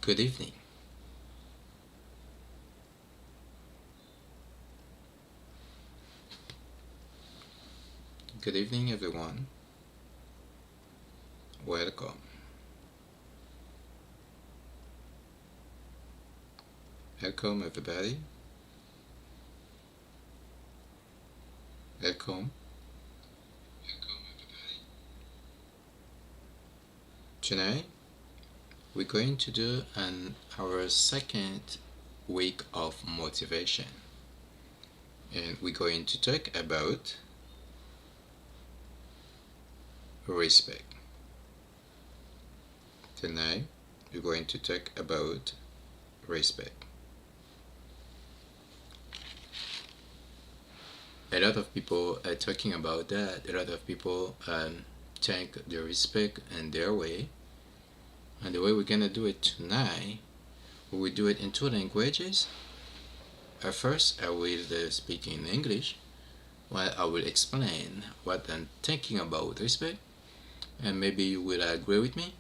Good evening. Good evening, everyone. Welcome. Welcome, everybody. Welcome. Tonight, we're going to do our second week of motivation, and we're going to talk about respect. Tonight, we're going to talk about respect. A lot of people are talking about that. A lot of people take the respect in their way. And the way we're gonna do it tonight, we will do it in two languages. First, I will speak in English, while I will explain what I'm thinking about respect, and maybe you will agree with me.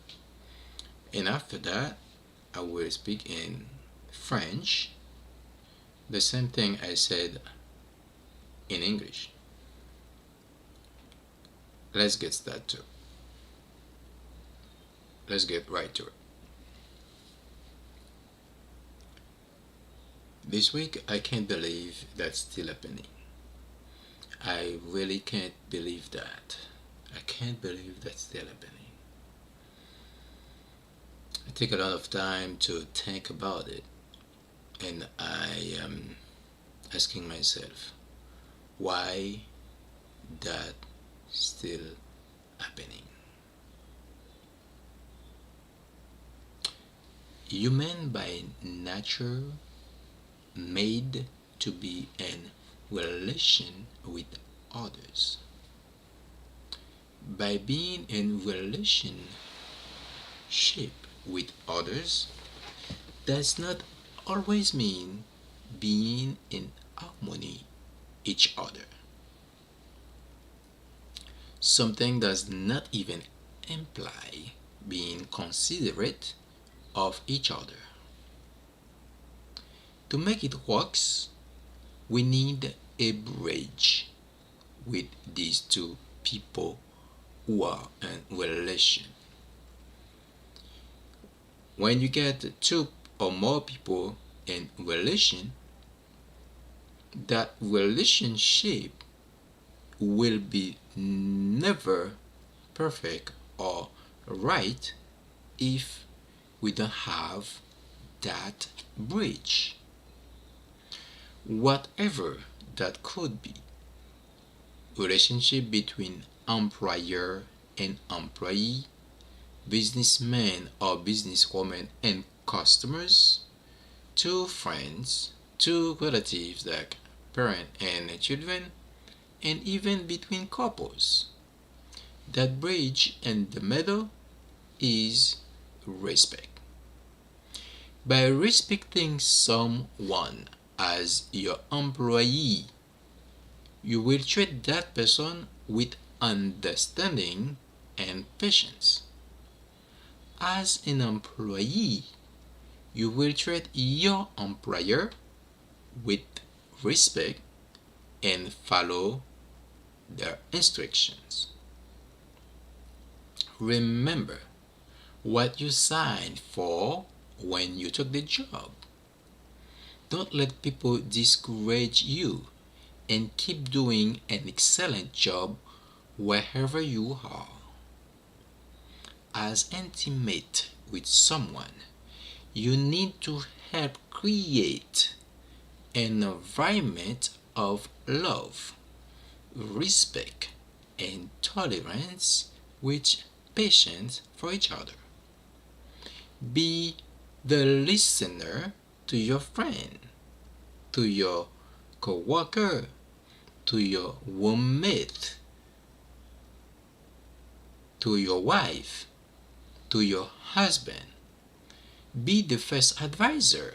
And after that, I will speak in French, the same thing I said in English. Let's get started. Let's get right to it. This week, I can't believe that's still happening. I really can't believe that. I can't believe that's still happening. I take a lot of time to think about it, and I am asking myself, why that still happening? Human by nature made to be in relation with others. By being in relationship with others does not always mean being in harmony each other. Something does not even imply being considerate of each other. To make it works, we need a bridge with these two people who are in relation. When you get two or more people in relation, that relationship will be never perfect or right if we don't have that bridge. Whatever that could be, relationship between employer and employee, businessman or businesswoman and customers, two friends, two relatives like parent and children, and even between couples. That bridge in the middle is respect. By respecting someone as your employee, you will treat that person with understanding and patience. As an employee, you will treat your employer with respect and follow their instructions. Remember what you signed for when you took the job. Don't let people discourage you, and keep doing an excellent job wherever you are. As intimate with someone, you need to help create an environment of love, respect, and tolerance with patience for each other. Be the listener to your friend, to your coworker, to your roommate, to your wife, to your husband. Be the first advisor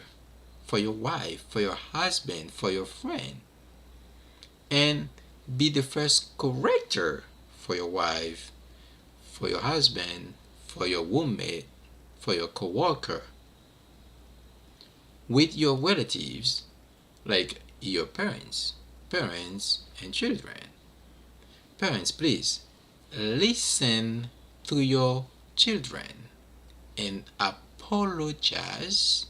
for your wife, for your husband, for your friend. And be the first corrector for your wife, for your husband, for your roommate, for your coworker. with your relatives, like your parents and children. Parents, please listen to your children and apologize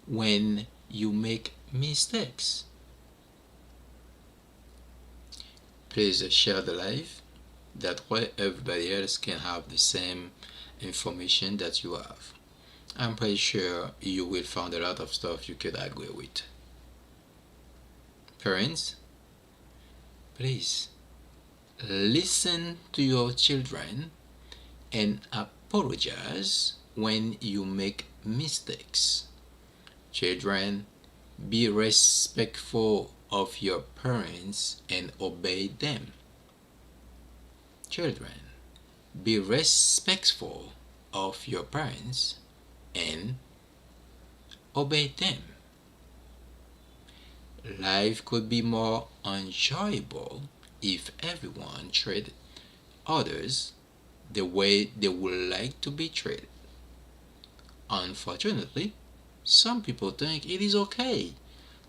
when you make mistakes. Please share the live. That way everybody else can have the same information that you have. I'm pretty sure you will find a lot of stuff you could agree with. Parents, please listen to your children and apologize when you make mistakes. Children, be respectful of your parents and obey them. Children, be respectful of your parents and obey them. Life could be more enjoyable if everyone treated others the way they would like to be treated. Unfortunately, some people think it is okay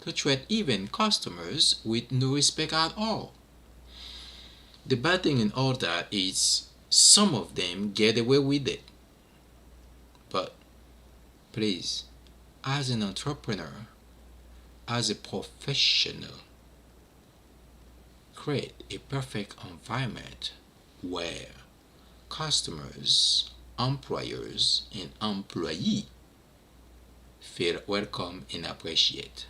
to treat even customers with no respect at all. The bad thing in all that is some of them get away with it. But please, as an entrepreneur, as a professional, create a perfect environment where customers, employers, and employees feel welcome and appreciated.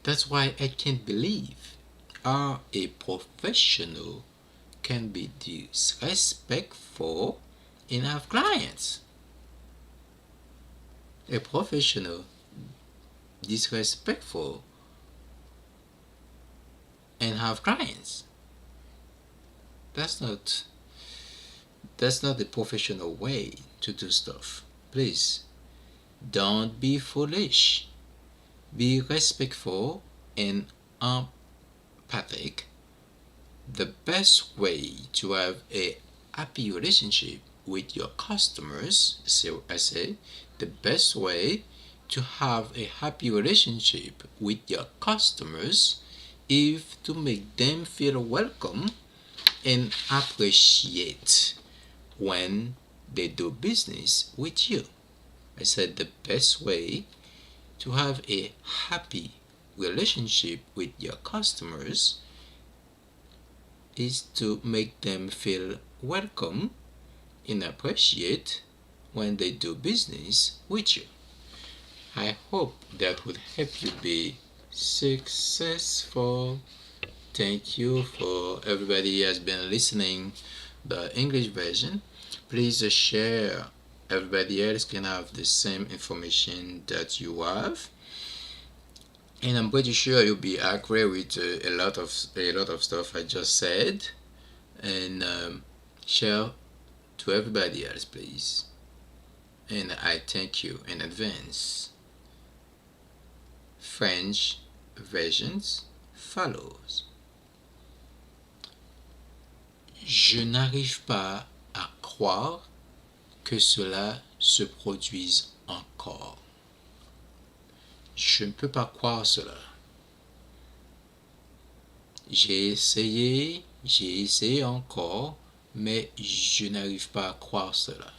That's why I can't believe how a professional can be disrespectful and have clients. A professional disrespectful and have clients. That's not the professional way to do stuff. Please don't be foolish. Be respectful and empathic. The best way to have a happy relationship with your customers, so I say, the best way to have a happy relationship with your customers is to make them feel welcome and appreciate when they do business with you. I said the best way to have a happy relationship with your customers is to make them feel welcome and appreciate when they do business with you. I hope that would help you be successful. Thank you for everybody who has been listening the English version. Please share. Everybody else can have the same information that you have, and I'm pretty sure you'll be accurate with a lot of stuff I just said. And share to everybody else, please. And I thank you in advance. French versions follows. Je n'arrive pas à croire que cela se produise encore. Je ne peux pas croire cela. J'ai essayé encore, mais je n'arrive pas à croire cela.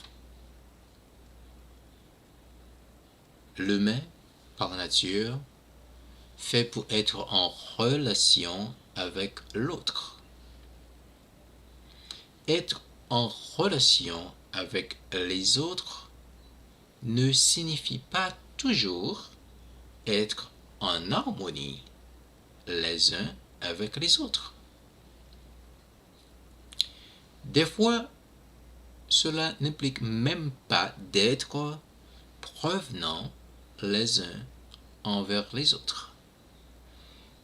L'humain, par nature, fait pour être en relation avec l'autre. Être en relation avec les autres ne signifie pas toujours être en harmonie les uns avec les autres. Des fois, cela n'implique même pas d'être provenant les uns envers les autres.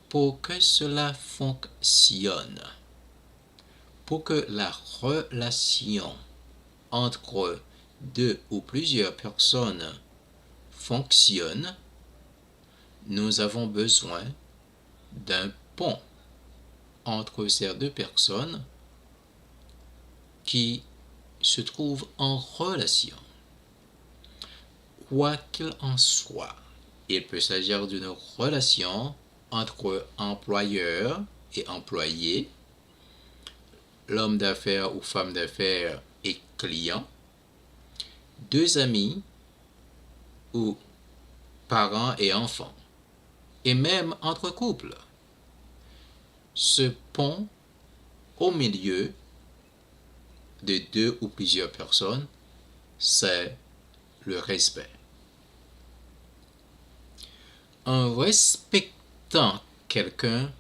Pour que cela fonctionne, pour que la relation entre deux ou plusieurs personnes fonctionne, nous avons besoin d'un pont entre ces deux personnes qui se trouvent en relation. quoi qu'il en soit, il peut s'agir d'une relation entre employeur et employé, l'homme d'affaires ou femme d'affaires et client, deux amis ou parents et enfants, et même entre couples. Ce pont au milieu de deux ou plusieurs personnes, c'est le respect. En respectant quelqu'un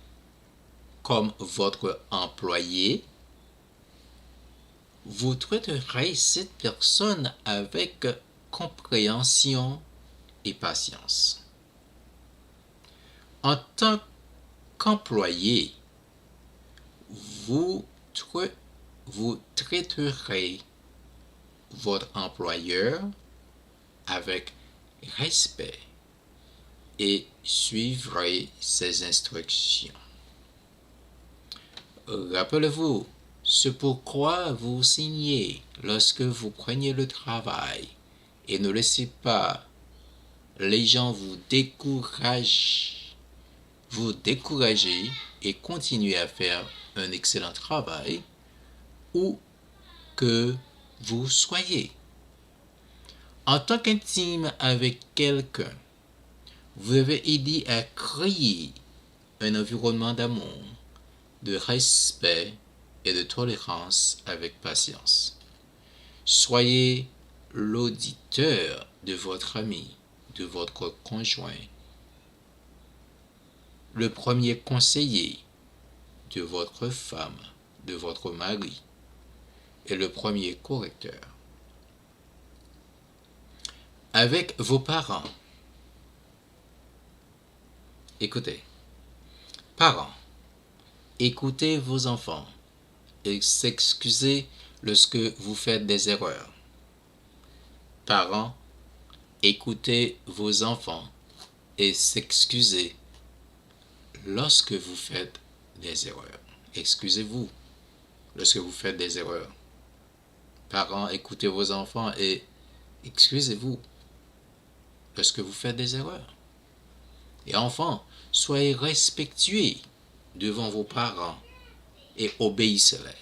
comme votre employé, vous traiterez cette personne avec compréhension et patience. En tant qu'employé, vous traiterez votre employeur avec respect et suivrez ses instructions. Rappelez-vous ce pourquoi vous signez lorsque vous prenez le travail et ne laissez pas les gens vous décourager et continuer à faire un excellent travail où que vous soyez. En tant qu'intime avec quelqu'un, vous devez aider à créer un environnement d'amour, de respect et de tolérance avec patience. Soyez l'auditeur de votre ami, de votre conjoint, le premier conseiller de votre femme, de votre mari, et le premier correcteur. Avec vos parents, écoutez, parents, écoutez vos enfants et s'excusez lorsque vous faites des erreurs. Parents, écoutez vos enfants et s'excusez lorsque vous faites des erreurs. Excusez-vous lorsque vous faites des erreurs. Parents, écoutez vos enfants et excusez-vous lorsque vous faites des erreurs. Et enfants, soyez respectueux devant vos parents et obéissez-les.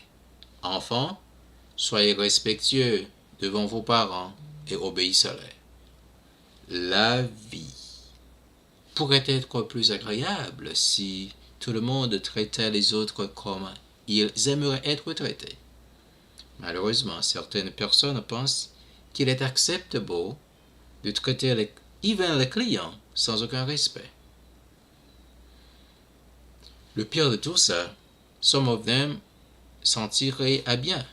Enfants, soyez respectueux devant vos parents et obéissez-les. La vie pourrait être plus agréable si tout le monde traitait les autres comme ils aimeraient être traités. Malheureusement, certaines personnes pensent qu'il est acceptable de traiter even les clients sans aucun respect. Le pire de tout ça, some of them s'en tireraient à bien.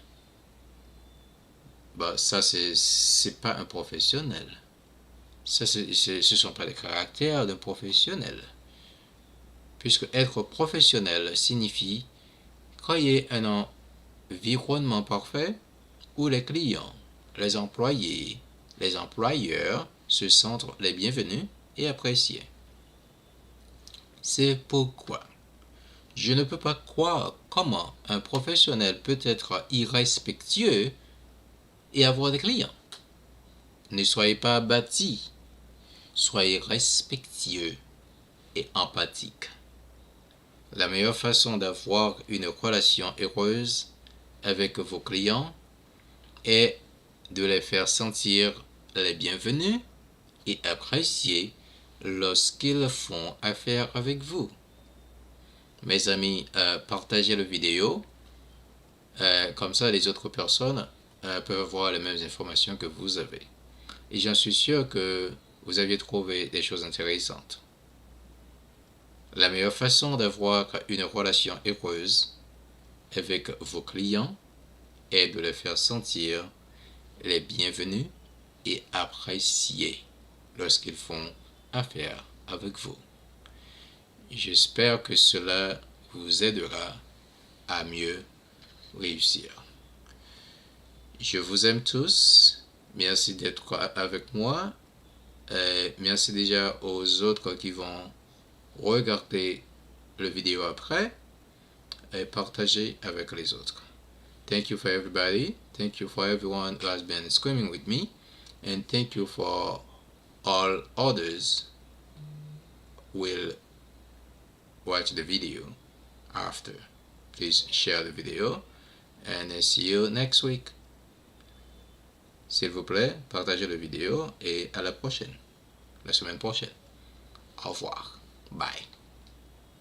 Ça, c'est pas un professionnel. Ça, ce sont pas les caractères d'un professionnel. Puisque être professionnel signifie créer un environnement parfait où les clients, les employés, les employeurs se sentent les bienvenus et appréciés. C'est pourquoi je ne peux pas croire comment un professionnel peut être irrespectueux et avoir des clients. Ne soyez pas abattus, soyez respectueux et empathiques. La meilleure façon d'avoir une relation heureuse avec vos clients est de les faire sentir les bienvenus et appréciés lorsqu'ils font affaire avec vous. Mes amis, partagez la vidéo, comme ça les autres personnes peuvent voir les mêmes informations que vous avez. Et j'en suis sûr que vous aviez trouvé des choses intéressantes. La meilleure façon d'avoir une relation heureuse avec vos clients est de les faire sentir les bienvenus et appréciés lorsqu'ils font affaire avec vous. J'espère que cela vous aidera à mieux réussir. Je vous aime tous. Merci d'être avec moi. Merci déjà aux autres qui vont regarder la vidéo après et partager avec les autres. Thank you for everybody. Thank you for everyone who has been screaming with me. And thank you for all others will watch the video after. Please share the video and see you next week. S'il vous plaît, partagez la vidéo et à la prochaine, la semaine prochaine. Au revoir. Bye.